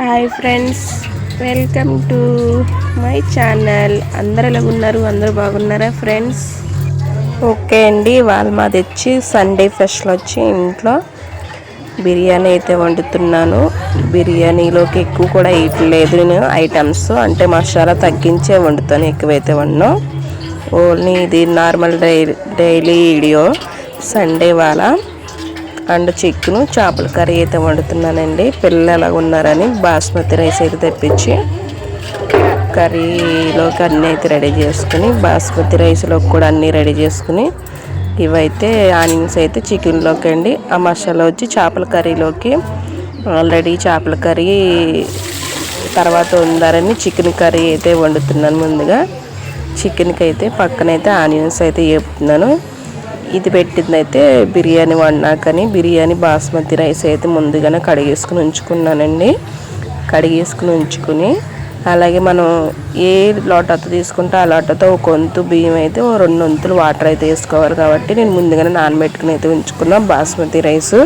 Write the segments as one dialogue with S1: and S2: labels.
S1: Hi friends, welcome to my channel. అందరు ఎలా ఉన్నారు? అందరూ బాగున్నారా ఫ్రెండ్స్? ఓకే అండి, వాళ్ళు మాది వచ్చి సండే స్పెషల్ వచ్చి ఇంట్లో బిర్యానీ అయితే వండుతున్నాను. బిర్యానీలోకి ఎక్కువ కూడా వేయట్లేదు నేను ఐటమ్స్, అంటే మసాలా తగ్గించే వండుతాను, ఎక్కువైతే వండను. ఓన్లీ ఇది నార్మల్ డైలీ వీడియో సండే వాళ్ళ అండ్ చికెన్ చేపల కర్రీ అయితే వండుతున్నానండి. పిల్లలు ఎలా ఉన్నారని బాస్మతి రైస్ అయితే తెప్పించి కర్రీలోకి అన్నీ అయితే రెడీ చేసుకుని, బాస్మతి రైస్లోకి కూడా అన్నీ రెడీ చేసుకుని, ఇవైతే ఆనియన్స్ అయితే చికెన్లోకి అండి. ఆ మసాలా వచ్చి చేపల కర్రీలోకి. ఆల్రెడీ చేపల కర్రీ తర్వాత ఉందారని చికెన్ కర్రీ అయితే వండుతున్నాను. ముందుగా చికెన్కి అయితే పక్కనైతే ఆనియన్స్ అయితే వేపుతున్నాను. ఇది పెట్టింది అయితే బిర్యానీ వండాకని బిర్యానీ బాస్మతి రైస్ అయితే ముందుగానే కడిగేసుకుని ఉంచుకున్నానండి. కడిగేసుకుని ఉంచుకుని అలాగే మనం ఏ లోటతో తీసుకుంటే ఆ లోటతో ఒక వంతు బియ్యం అయితే 2 వంతులు వాటర్ అయితే వేసుకోవాలి. కాబట్టి నేను ముందుగానే నానబెట్టుకుని అయితే ఉంచుకున్నాను బాస్మతి రైస్.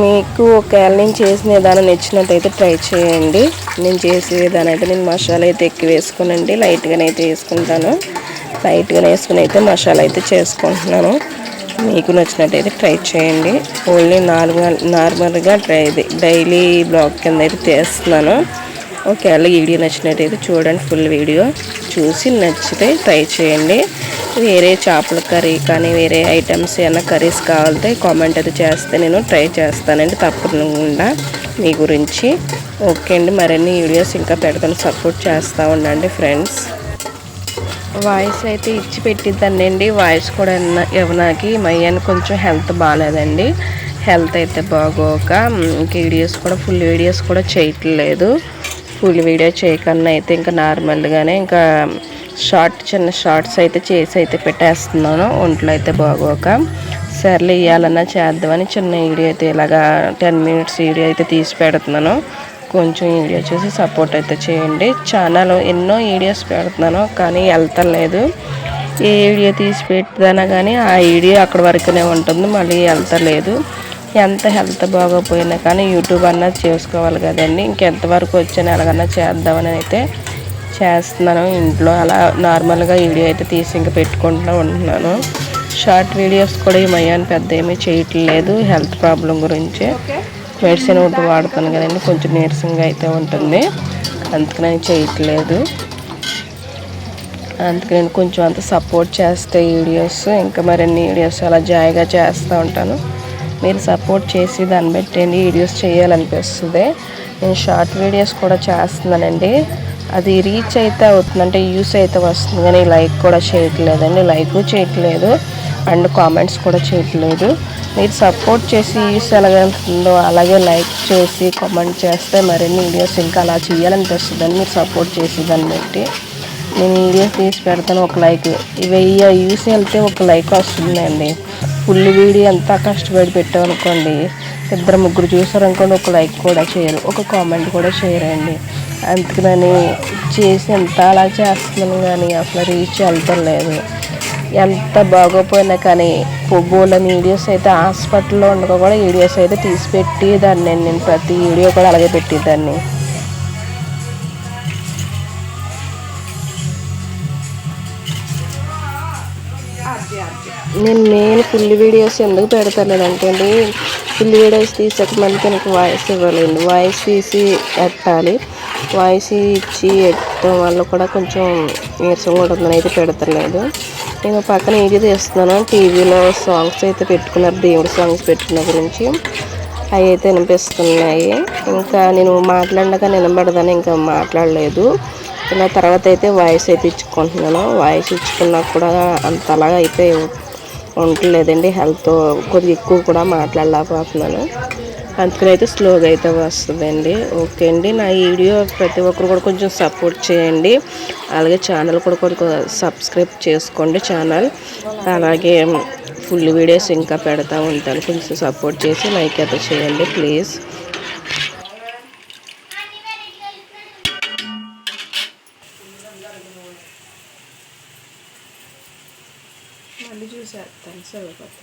S1: మీకు ఒకవేళ నేను చేసిన విధానం నచ్చినట్టయితే ట్రై చేయండి. నేను చేసే విధానం అయితే నేను మసాలా అయితే ఎక్కువ వేసుకోనండి, లైట్గానే అయితే వేసుకుంటాను. లైట్గానే వేసుకుని అయితే మసాలా అయితే చేసుకుంటున్నాను. మీకు నచ్చినట్టయితే ట్రై చేయండి. ఓన్లీ నార్మల్గా డైలీ బ్లాగ్ కింద అయితే చేస్తున్నాను. ఒకవేళ వీడియో నచ్చినట్టయితే చూడండి, ఫుల్ వీడియో చూసి నచ్చితే ట్రై చేయండి. వేరే చేపల కర్రీ కానీ వేరే ఐటమ్స్ ఏమైనా కర్రీస్ కావాలంటే కామెంట్ అయితే చేస్తే నేను ట్రై చేస్తానండి తప్పకుండా మీ గురించి. ఓకే అండి, మరిన్ని వీడియోస్ ఇంకా పెడతాను, సపోర్ట్ చేస్తూ ఉండండి ఫ్రెండ్స్. వాయిస్ అయితే ఇచ్చి పెట్టిద్దానండి. వాయిస్ కూడా ఎవరికి మయ్యాన్ని కొంచెం హెల్త్ బాగాలేదండి. హెల్త్ అయితే బాగోక ఇంక వీడియోస్ కూడా ఫుల్ వీడియోస్ కూడా చేయట్లేదు. ఫుల్ వీడియో చేయకన్నా అయితే ఇంకా నార్మల్గానే ఇంకా చిన్న షార్ట్స్ అయితే చేసి అయితే పెట్టేస్తున్నాను. ఒంట్లో అయితే బాగోక సర్లే ఇవ్వాలన్నా చేద్దామని చిన్న వీడియో అయితే ఇలాగా 10 మినిట్స్ వీడియో అయితే తీసి పెడుతున్నాను. కొంచెం వీడియో చూసి సపోర్ట్ అయితే చేయండి. ఛానల్ ఎన్నో వీడియోస్ పెడుతున్నాను కానీ వెళ్తలేదు. ఏ వీడియో తీసి పెడతానా కానీ ఆ వీడియో అక్కడ వరకునే ఉంటుంది, మళ్ళీ వెళ్తలేదు. ఎంత హెల్త్ బాగోపోయినా కానీ యూట్యూబ్ అన్నది చేసుకోవాలి కదండి. ఇంకెంతవరకు వచ్చాను ఎలాగన్నా చేద్దామని అయితే చేస్తున్నాను. ఇంట్లో అలా నార్మల్గా వీడియో అయితే తీసి ఇంకా పెట్టుకుంటూ ఉంటున్నాను. షార్ట్ వీడియోస్ కూడా ఈ మయ్యాన్ని పెద్ద ఏమీ చేయట్లేదు. హెల్త్ ప్రాబ్లం గురించి మెడిసిన్ ఒకటి వాడుతాను కదండి, కొంచెం నీరసంగా అయితే ఉంటుంది, అందుకని చేయట్లేదు. అందుకని కొంచెం అంత సపోర్ట్ చేస్తే వీడియోస్ ఇంకా మరిన్ని వీడియోస్ అలా జాయిగా చేస్తూ ఉంటాను. మీరు సపోర్ట్ చేసి దాన్ని బట్టి వీడియోస్ చేయాలనిపిస్తుంది. నేను షార్ట్ వీడియోస్ కూడా చేస్తున్నానండి. అది రీచ్ అయితే అవుతుంది, అంటే యూస్ అయితే వస్తుంది, కానీ లైక్ కూడా చేయట్లేదండి. లైక్ చేయట్లేదు అండ్ కామెంట్స్ కూడా చేయట్లేదు. మీరు సపోర్ట్ చేసి యూస్ ఎలాగంటుందో అలాగే లైక్ చేసి కామెంట్ చేస్తే మరిన్ని వీడియోస్ ఇంకా అలా చేయాలనిపిస్తుందని మీరు సపోర్ట్ చేసి దాన్ని బట్టి నేను వీడియోస్ తీసి పెడతాను. ఒక లైక్ 1000 యూస్ వెళ్తే ఒక లైక్ వస్తుందండి. ఫుల్ వీడియో అంతా కష్టపడి పెట్టామనుకోండి, 2-3 చూసారనుకోండి, ఒక లైక్ కూడా చేయరు, ఒక కామెంట్ కూడా చేయరండి. అందుకని చేసి ఎంత అలా చేస్తున్నాను కానీ అసలు రీచ్ వెళ్తలేదు. ఎంత బాగోపోయినా కానీ బోలని వీడియోస్ అయితే హాస్పిటల్లో ఉండగా కూడా వీడియోస్ అయితే తీసి పెట్టేదాన్ని. నేను ప్రతి వీడియో కూడా అలాగే పెట్టేదాన్ని. నేను మెయిన్ ఫుల్ వీడియోస్ ఎందుకు పెడతానంటే అండి, ఫుల్ వీడియోస్ తీసాక మళ్ళీ నాకు వాయిస్ ఇవ్వాలండి. వాయిస్ తీసి పెట్టాలి. వాయిస్ ఇచ్చి ఎట్టడం వల్ల కూడా కొంచెం నీరసంగా ఉంటుందని అయితే పెడతలేదు. నేను పక్కన వీడియో తీస్తున్నాను. టీవీలో సాంగ్స్ అయితే పెట్టుకున్నారు, దేవుడి సాంగ్స్ పెట్టుకున్న గురించి అవి అయితే వినిపిస్తున్నాయి. ఇంకా నేను మాట్లాడక నిలబడదని ఇంకా మాట్లాడలేదు. ఇలా తర్వాత అయితే వాయిస్ అయితే ఇచ్చుకుంటున్నాను. వాయిస్ ఇచ్చుకున్నా కూడా అంతలాగా అయితే ఉండలేదండి. హెల్త్ కొద్దిగా ఎక్కువ కూడా మాట్లాడలేకపోతున్నాను, అందుకని అయితే స్లోగా అయితే వస్తుందండి. ఓకే అండి, నా వీడియో ప్రతి ఒక్కరు కూడా కొంచెం సపోర్ట్ చేయండి. అలాగే ఛానల్ కూడా కొంచెం సబ్స్క్రైబ్ చేసుకోండి ఛానల్. అలాగే ఫుల్ వీడియోస్ ఇంకా పెడతా ఉంటాను, కొంచెం సపోర్ట్ చేసి లైక్ అయితే చేయండి ప్లీజ్. మళ్ళీ చూసేస్తాను సరిపోతా.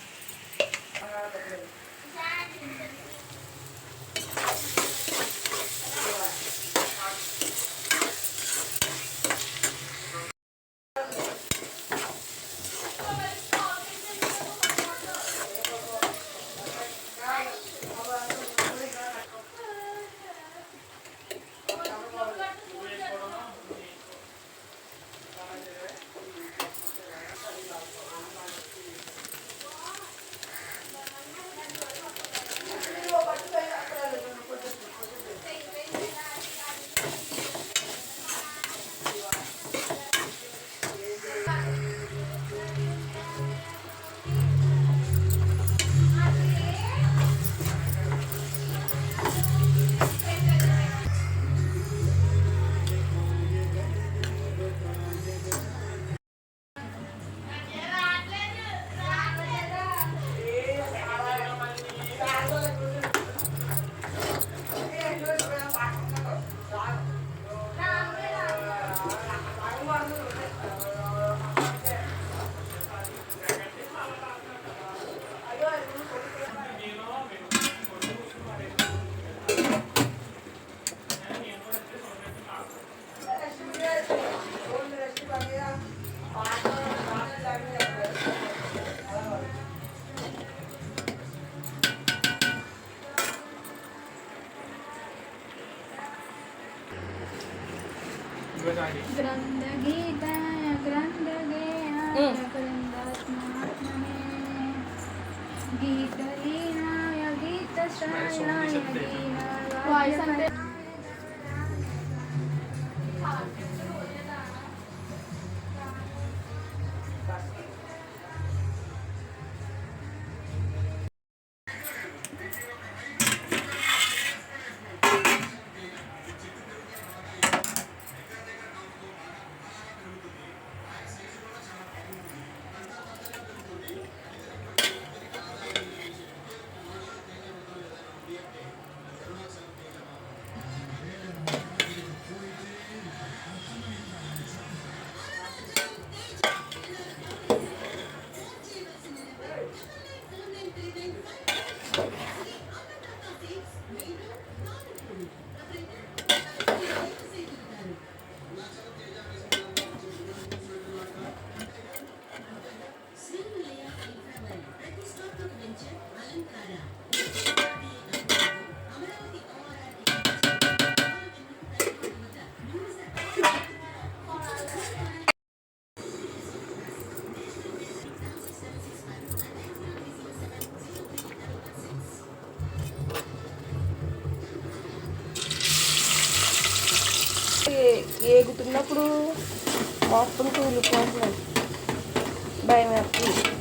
S1: ఏగుతున్నప్పుడు మొత్తం తూలిపోతున్నాయి భయం వేస్తుంది.